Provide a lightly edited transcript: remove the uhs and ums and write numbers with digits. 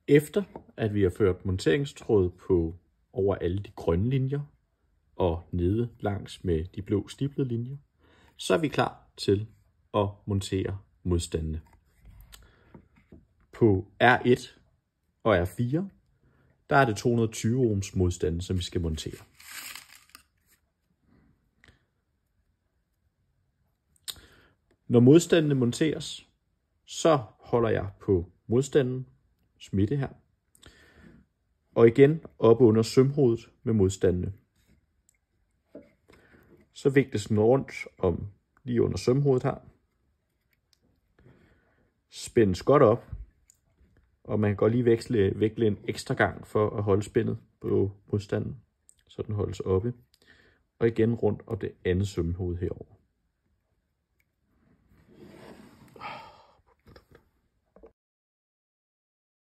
Efter at vi har ført monteringstråd på over alle de grønne linjer og nede langs med de blå stiplede linjer, så er vi klar til at montere modstandene. På R1 og R4, der er det 220 ohms modstande, som vi skal montere. Når modstandene monteres, så holder jeg på modstanden, midte her, og igen op under sømhovedet med modstandene. Så vikles den rundt om lige under sømhovedet her. Spændes godt op, og man kan godt lige vikle en ekstra gang for at holde spændet på modstanden, så den holdes oppe. Og igen rundt om det andet sømhoved herover.